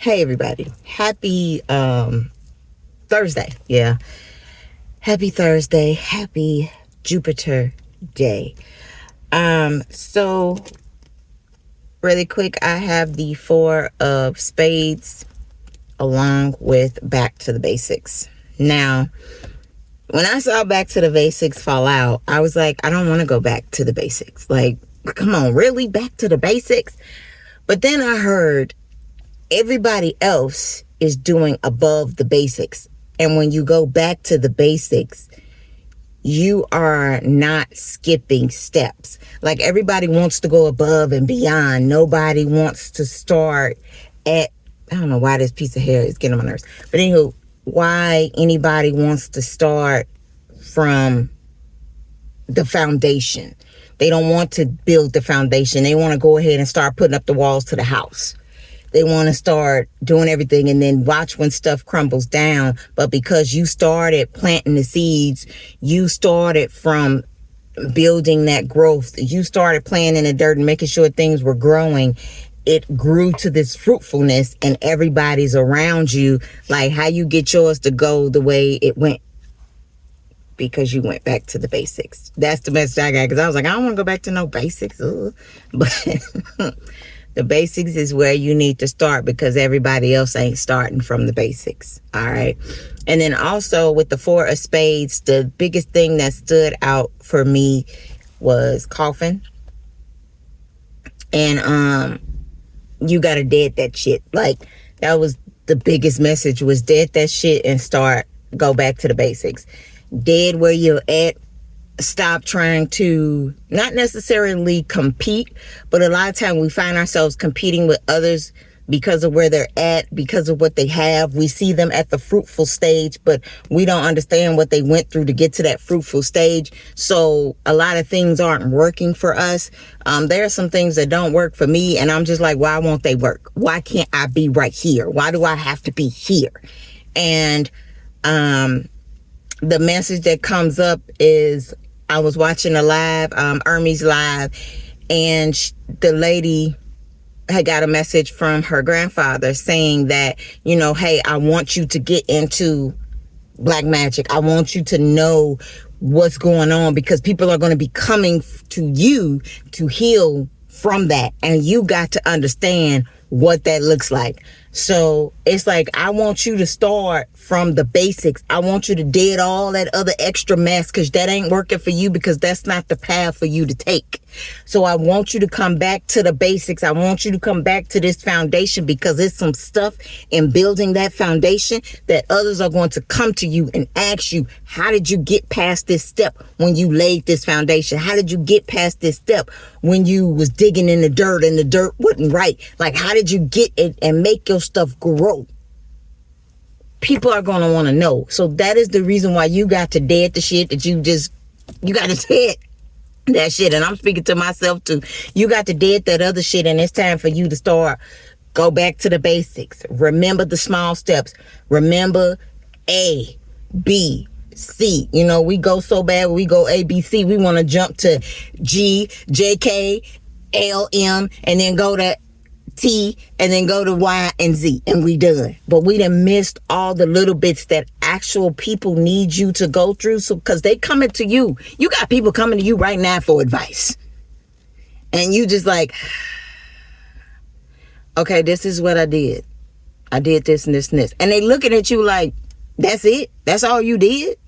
Hey everybody. Happy Thursday. Yeah. Happy Thursday. Happy Jupiter Day. So really quick, I have the Four of Spades along with Back to the Basics. Now, when I saw Back to the Basics fall out, I was like, I don't want to go back to the basics. Like, come on, really? Back to the basics? But then I heard everybody else is doing above the basics. And when you go back to the basics, you are not skipping steps. Like, everybody wants to go above and beyond. Nobody wants to start at, I don't know why this piece of hair is getting on my nerves. But anywho, why anybody wants to start from the foundation. They don't want to build the foundation. They want to go ahead and start putting up the walls to the house. They want to start doing everything and then watch when stuff crumbles down. But because you started planting the seeds, you started from building that growth, you started playing in the dirt and making sure things were growing, it grew to this fruitfulness, and everybody's around you. Like, how you get yours to go the way it went? Because you went back to the basics. That's the message I got, because I was like, I don't want to go back to no basics. Ugh. But the basics is where you need to start, because everybody else ain't starting from the basics. All right. And then also with the Four of Spades, the biggest thing that stood out for me was coffin. And you got to dead that shit. Like, that was the biggest message, was dead that shit and go back to the basics. Dead where you're at. Stop trying to not necessarily compete, but a lot of time we find ourselves competing with others because of where they're at, because of what they have. We see them at the fruitful stage, but we don't understand what they went through to get to that fruitful stage. So a lot of things aren't working for us. There are some things that don't work for me, and I'm just like, why won't they work? Why can't I be right here? Why do I have to be here? And the message that comes up is, I was watching a live, Hermes live, and the lady had got a message from her grandfather saying that, you know, hey, I want you to get into black magic. I want you to know what's going on, because people are going to be coming to you to heal from that. And you got to understand what that looks like. So it's like, I want you to start from the basics. I want you to dead all that other extra mess, because that ain't working for you, because that's not the path for you to take. So I want you to come back to the basics. I want you to come back to this foundation, because there's some stuff in building that foundation that others are going to come to you and ask you, how did you get past this step when you laid this foundation? How did you get past this step when you was digging in the dirt and the dirt wasn't right? Like, how did you get it and make your stuff grow? People are going to want to know. So that is the reason why you got to dead the shit that you got to dead that shit. And I'm speaking to myself too. You got to dead that other shit, and it's time for you to start. Go back to the basics. Remember the small steps. Remember A, B, C. You know, we go so bad when we go A, B, C. We want to jump to G, J, K, L, M, and then go to T, and then go to Y and Z, and we done. But we done missed all the little bits that actual people need you to go through. So, because they coming to you. You got people coming to you right now for advice. And you just like, okay, this is what I did. I did this and this and this. And they looking at you like, that's it? That's all you did?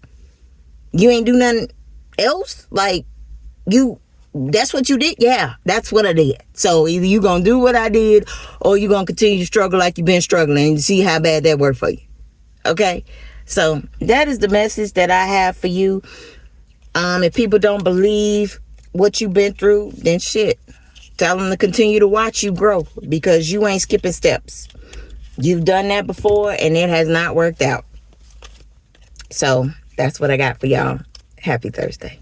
You ain't do nothing else? Like, that's what you did? Yeah, that's what I did. So either you gonna do what I did, or you gonna continue to struggle like you've been struggling, and see how bad that worked for you. Okay? So that is the message that I have for you. If people don't believe what you've been through, then shit. Tell them to continue to watch you grow, because you ain't skipping steps. You've done that before, and it has not worked out. So that's what I got for y'all. Happy Thursday.